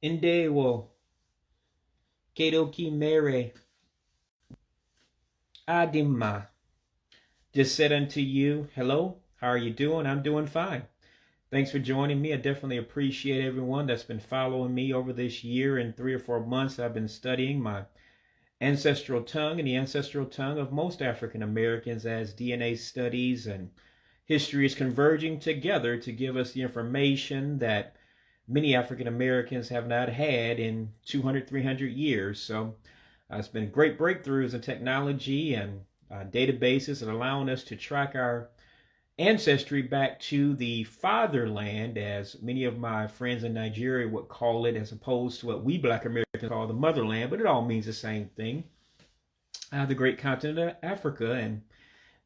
Ndewo, Kedoki Mere, Adima. Just said unto you, hello, how are you doing? I'm doing fine. Thanks for joining me. I definitely appreciate everyone that's been following me over this year and 3 or 4 months. I've been studying my ancestral tongue and the ancestral tongue of most African Americans as DNA studies and history is converging together to give us the information that many African Americans have not had in 200, 300 years. So it's been great breakthroughs in technology and databases and allowing us to track our ancestry back to the fatherland, as many of my friends in Nigeria would call it, as opposed to what we Black Americans call the motherland, but it all means the same thing. The great continent of Africa. And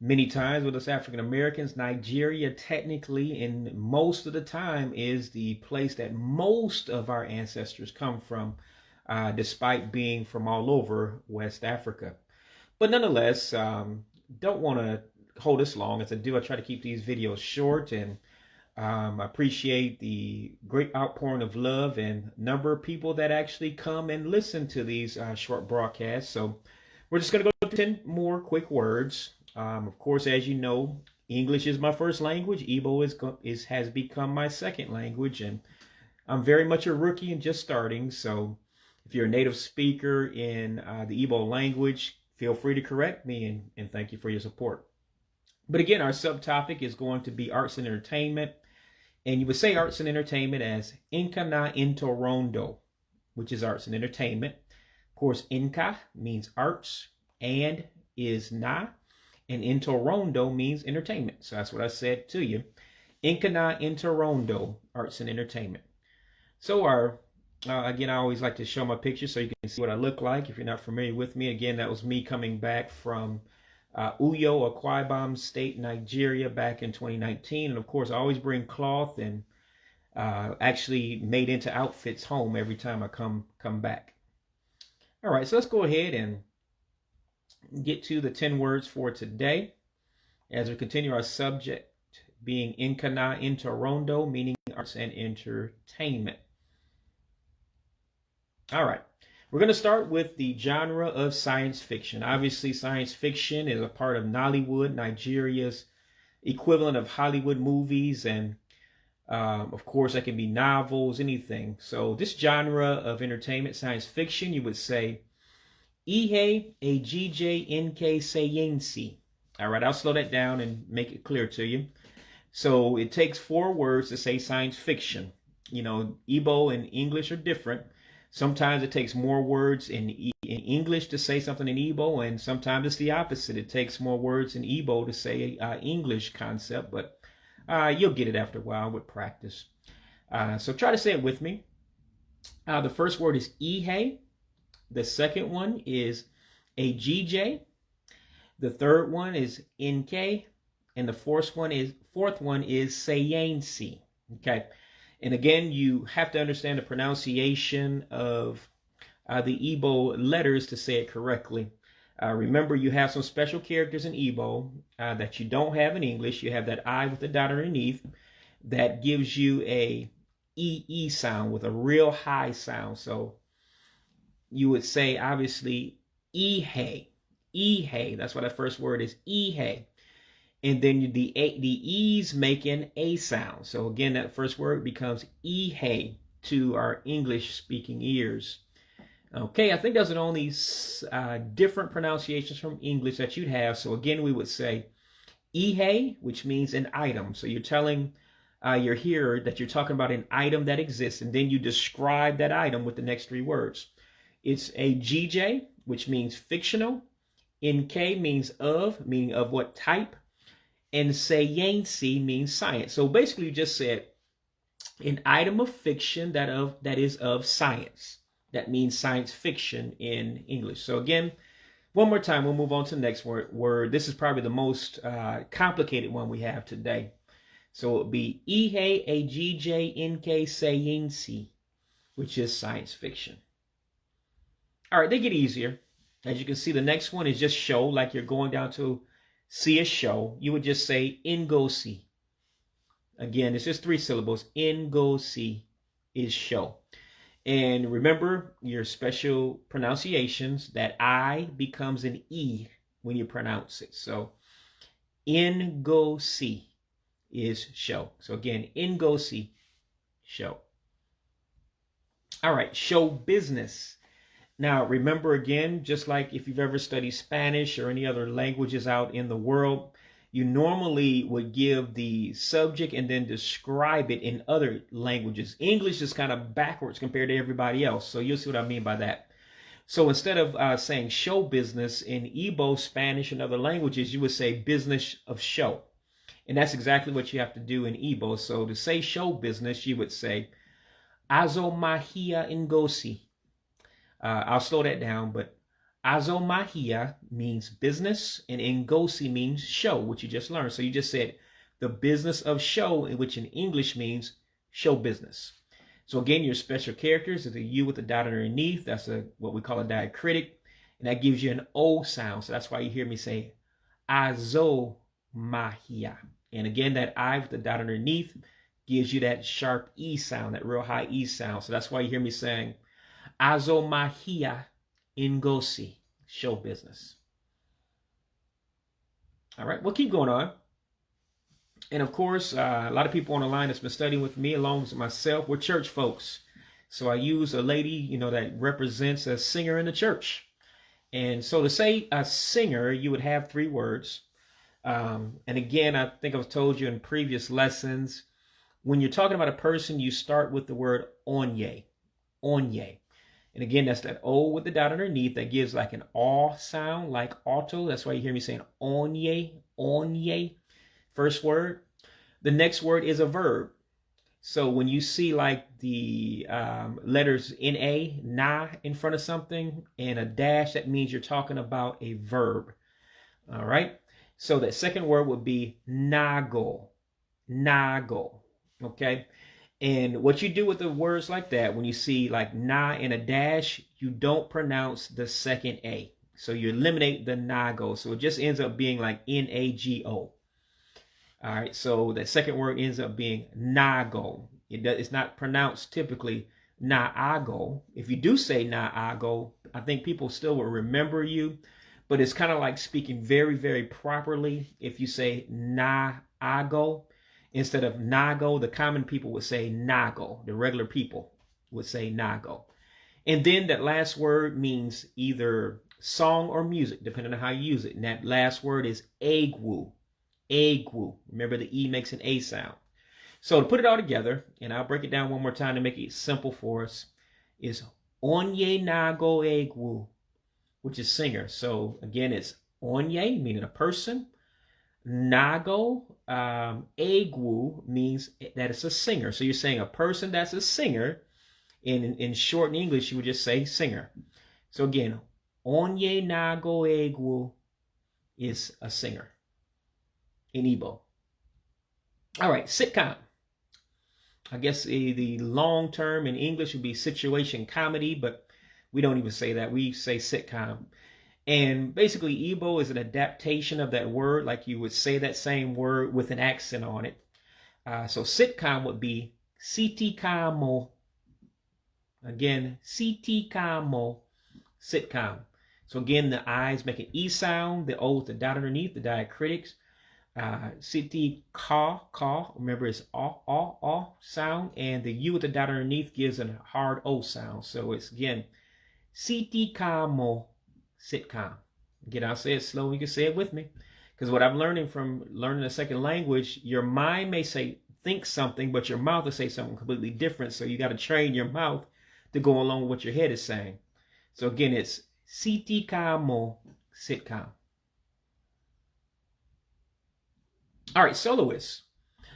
many times with us African Americans, Nigeria technically and most of the time is the place that most of our ancestors come from, despite being from all over West Africa. But nonetheless, don't want to hold this long. As I do, I try to keep these videos short, and I appreciate the great outpouring of love and number of people that actually come and listen to these short broadcasts. So we're just going to go through 10 more quick words. Of course, as you know, English is my first language. Igbo has become my second language, and I'm very much a rookie and just starting. So if you're a native speaker in the Igbo language, feel free to correct me, and thank you for your support. But again, our subtopic is going to be arts and entertainment. And you would say arts and entertainment as Inka na Intorondo, which is arts and entertainment. Of course, Inka means arts, and is na, and Intorondo means entertainment. So that's what I said to you. Inka na Intorondo, arts and entertainment. So again, I always like to show my picture so you can see what I look like. If you're not familiar with me, again, that was me coming back from Uyo, Akwa Ibom State, Nigeria, back in 2019. And of course, I always bring cloth and actually made into outfits home every time I come back. All right, so let's go ahead and get to the 10 words for today as we continue our subject being Inka na Intorondo, meaning arts and entertainment. All right. We're going to start with the genre of science fiction. Obviously, science fiction is a part of Nollywood, Nigeria's equivalent of Hollywood movies. And of course, that can be novels, anything. So this genre of entertainment, science fiction, you would say, A-Gee-Jay En-Kay Sah-Yane-Sea. All right, I'll slow that down and make it clear to you. So it takes 4 words to say science fiction. You know, Igbo and English are different. Sometimes it takes more words in English to say something in Igbo, and sometimes it's the opposite. It takes more words in Igbo to say English concept, but you'll get it after a while with practice. So try to say it with me. The first word is Ihe. The second one is A-Gee-Jay. The third one is En-Kay, and the fourth one is Sah-Yane-Sea. Okay. And again, you have to understand the pronunciation of the Igbo letters to say it correctly. Remember, you have some special characters in Igbo that you don't have in English. You have that I with the dot underneath that gives you a E sound with a real high sound. So you would say, obviously, Ihe. Ihe. That's what that first word is, Ihe. And then the E's make an A sound. So again, that first word becomes Ihe to our English-speaking ears. Okay, I think those are the only different pronunciations from English that you'd have. So again, we would say Ihe, which means an item. So you're telling your hearer that you're talking about an item that exists, and then you describe that item with the next 3 words. It's A-Gee-Jay, which means fictional. En-Kay means of, meaning of what type. And Sah-Yane-Sea means science. So basically you just said an item of fiction that is of science. That means science fiction in English. So again, one more time, we'll move on to the next word. This is probably the most complicated one we have today. So it would be Ihe A-Gee-Jay En-Kay Sah-Yane-Sea, which is science fiction. All right, they get easier. As you can see, the next one is just show, like you're going down to see a show. You would just say En-Goe-See. Again, it's just 3 syllables. En-Goe-See is show. And remember your special pronunciations, that I becomes an E when you pronounce it. So En-Goe-See is show. So again, En-Goe-See, show. All right, show business. Now, remember again, just like if you've ever studied Spanish or any other languages out in the world, you normally would give the subject and then describe it in other languages. English is kind of backwards compared to everybody else. So you'll see what I mean by that. So instead of saying show business in Igbo, Spanish, and other languages, you would say business of show. And that's exactly what you have to do in Igbo. So to say show business, you would say Ah-Zoe-Mah-Hee-Ah En-Goe-See. I'll slow that down, but Ah-Zoe-Mah-Hee-Ah means business, and En-Goe-See means show, which you just learned. So you just said the business of show, which in English means show business. So again, your special characters is a U with a dot underneath. That's what we call a diacritic, and that gives you an O sound. So that's why you hear me say Ah-Zoe-Mah-Hee-Ah. And again, that I with the dot underneath gives you that sharp E sound, that real high E sound. So that's why you hear me saying Ah-Zoe-Mah-Hee-Ah En-Goe-See, show business. All right, we'll keep going on. And of course, a lot of people on the line that's been studying with me, along with myself, we're church folks. So I use a lady, that represents a singer in the church. And so to say a singer, you would have 3 words. And again, I think I've told you in previous lessons, when you're talking about a person, you start with the word Aun-Yea. Aun-Yea. And again, that's that O with the dot underneath that gives like an aw sound, like auto. That's why you hear me saying On-Yea, On-Yea. First word. The next word is a verb. So when you see like the letters N-A, na, in front of something, and a dash, that means you're talking about a verb. All right. So that second word would be na-agụ, na-agụ. Okay. And what you do with the words like that, when you see like na and a dash, you don't pronounce the second A. So you eliminate the na-agụ. So it just ends up being like N-A-G-O. All right. So that second word ends up being na-agụ. It's not pronounced typically na-agụ. If you do say na-agụ, I think people still will remember you. But it's kind of like speaking very, very properly. If you say na-agụ, instead of na-agụ, the common people would say na-agụ. The regular people would say na-agụ. And then that last word means either song or music, depending on how you use it. And that last word is egwu. Egwu. Remember, the E makes an A sound. So to put it all together, and I'll break it down one more time to make it simple for us, is On-Yea Nah-Goe Ah-Gwue, which is singer. So again, it's On-Yea, meaning a person. Nah-Goe Ah-Gwue means that it's a singer. So you're saying a person that's a singer. In short, in English, you would just say singer. So again, On-Yea Nah-Goe Ah-Gwue is a singer in Igbo. All right, sitcom. I guess the long term in English would be situation comedy, but we don't even say that. We say sitcom. And basically, Igbo is an adaptation of that word, like you would say that same word with an accent on it. So sitcom would be See-Tee-Kau-Moe. Again, See-Tee-Kau-Moe, sitcom. So again, the I's make an E sound, the O with the dot underneath, the diacritics. See-Tee-Kau, remember it's ah sound, and the U with the dot underneath gives a hard O sound. So it's again, See-Tee-Kau-Moe, sitcom. Again, I'll say it slow, you can say it with me. Because what I'm learning from learning a second language, your mind may think something, but your mouth will say something completely different. So you got to train your mouth to go along with what your head is saying. So again, it's See-Tee-Kau-Moe, sitcom. All right, soloist.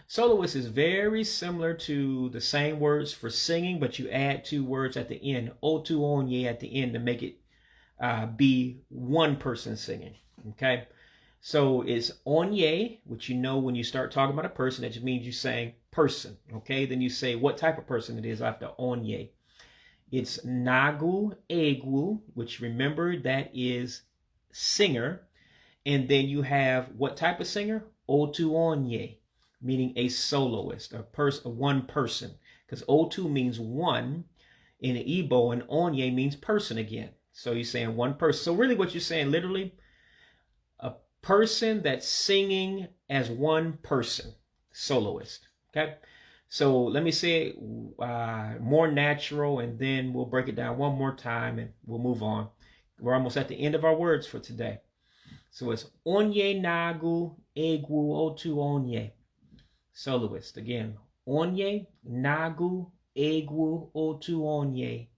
Soloist is very similar to the same words for singing, but you add 2 words at the end, O-Tue, On-Yea at the end to make it be one person singing. Okay, so it's On-Yea, which you know when you start talking about a person, that just means you saying person. Okay, then you say what type of person it is after On-Yea. It's na-agu Ah-Gwue, which remember that is singer. And then you have what type of singer? O-Tue, On-Yea, meaning a soloist, one person. Because O-Tue means one, in Igbo, and On-Yea means person again. So you're saying one person. So really what you're saying, literally, a person that's singing as one person, soloist. Okay? So let me say it more natural, and then we'll break it down one more time and we'll move on. We're almost at the end of our words for today. So it's On-Yea Nah-Goe A-Gwue O-Tue onye. Soloist. Again, On-Yea Nah-Goe A-Gwue O-Tue onye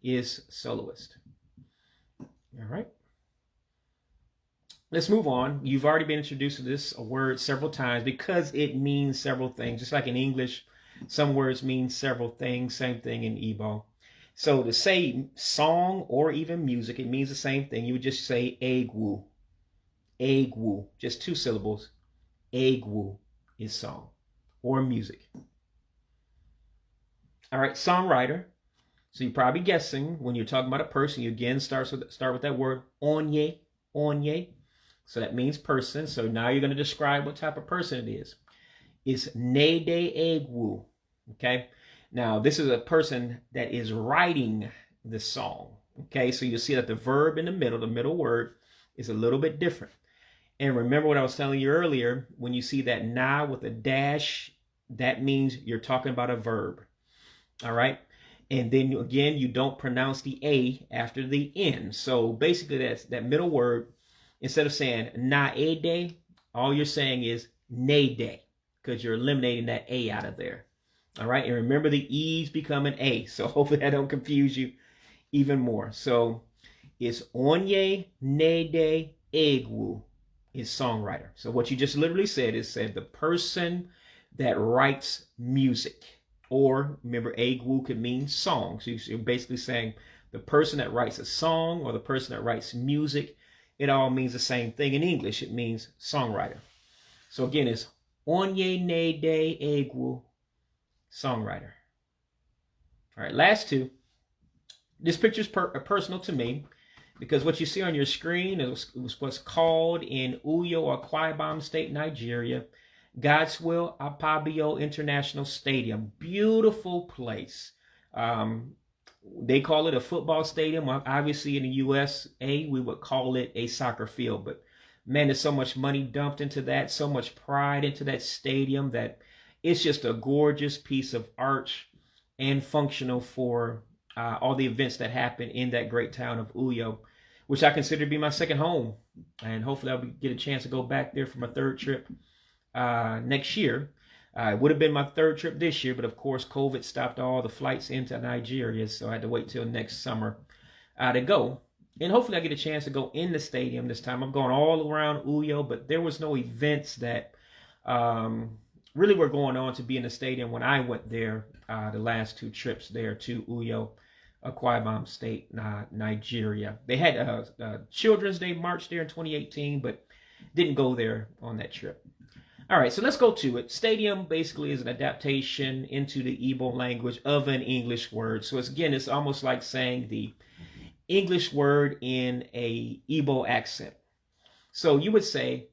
is soloist. All right. Let's move on. You've already been introduced to this word several times because it means several things. Just like in English, some words mean several things. Same thing in Igbo. So to say song or even music, it means the same thing. You would just say A-Gwue. A-Gwue. Just 2 syllables. A-Gwue is song or music. All right, songwriter. So you're probably guessing when you're talking about a person, you again start with that word On-Yea. On-Yea. So that means person. So now you're going to describe what type of person it is. It's na-ede A-Gwue. Okay. Now this is a person that is writing the song. Okay. So you'll see that the verb in the middle word is a little bit different. And remember what I was telling you earlier, when you see that na with a dash, that means you're talking about a verb. All right. And then again, you don't pronounce the A after the N. So basically that's that middle word. Instead of saying na-ede, all you're saying is na-de, because you're eliminating that A out of there. All right. And remember the E's become an A. So hopefully that don't confuse you even more. So it's On-Yea Nah-Day A-Gwue is songwriter. So what you just literally said is the person that writes music. Or remember, A-Gwue could mean song. So you're basically saying the person that writes a song or the person that writes music. It all means the same thing in English. It means songwriter. So again, it's On-Yea Nah-Day A-Gwue, songwriter. All right, last 2. This picture is personal to me because what you see on your screen is what's called in Uyo, Akwa Ibom State, Nigeria, Godswill Apabio International Stadium. Beautiful place. They call it a football stadium. Obviously in the USA, we would call it a soccer field. But man, there's so much money dumped into that, so much pride into that stadium that it's just a gorgeous piece of art and functional for all the events that happen in that great town of Uyo, which I consider to be my second home. And hopefully I'll get a chance to go back there for my 3rd trip next year. It would have been my 3rd trip this year, but of course COVID stopped all the flights into Nigeria, so I had to wait till next summer to go. And hopefully I get a chance to go in the stadium this time. I'm going all around Uyo, but there was no events that really were going on to be in the stadium when I went there the last 2 trips there to Uyo, Akwa Ibom State, Nigeria. They had a Children's Day March there in 2018, but didn't go there on that trip. All right, so let's go to it. Stadium basically is an adaptation into the Igbo language of an English word. So it's almost like saying the English word in a Igbo accent. So you would say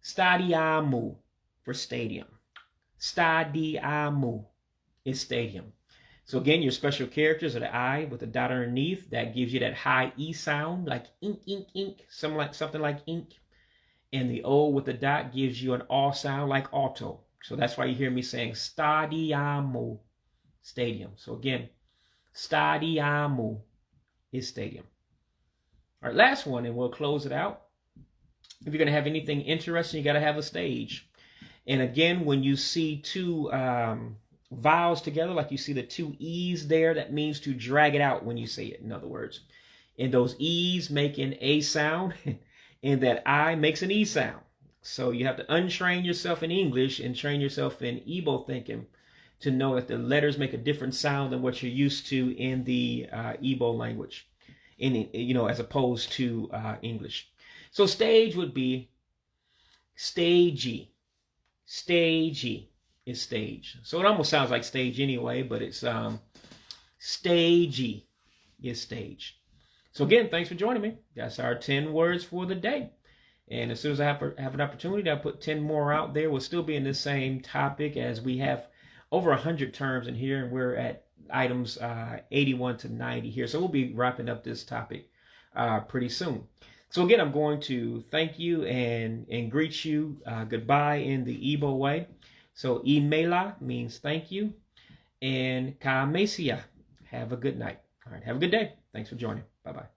Stah-Dea-Au-Mue for stadium. Stah-Dea-Au-Mue is stadium. So again, your special characters are the I with the dot underneath. That gives you that high E sound, like ink, ink, ink, something like ink. And the O with the dot gives you an aw sound like auto. So that's why you hear me saying Stah-Dea-Au-Mue, stadium. So again, Stah-Dea-Au-Mue is stadium. All right, last one, and we'll close it out. If you're going to have anything interesting, you got to have a stage. And again, when you see 2 vowels together, like you see the 2 E's there, that means to drag it out when you say it, in other words. And those E's make an A sound. And that I makes an E sound. So you have to untrain yourself in English and train yourself in Igbo thinking to know that the letters make a different sound than what you're used to in the Igbo language, as opposed to English. So stage would be steeji. Steeji is stage. So it almost sounds like stage anyway, but it's steeji is stage. So again, thanks for joining me. That's our 10 words for the day. And as soon as I have an opportunity, I'll put 10 more out there. We'll still be in the same topic as we have over 100 terms in here. And we're at items 81 to 90 here. So we'll be wrapping up this topic pretty soon. So again, I'm going to thank you and greet you goodbye in the Igbo way. So Imela means thank you, and Ka-Mesia, have a good night. All right, have a good day. Thanks for joining. Bye-bye.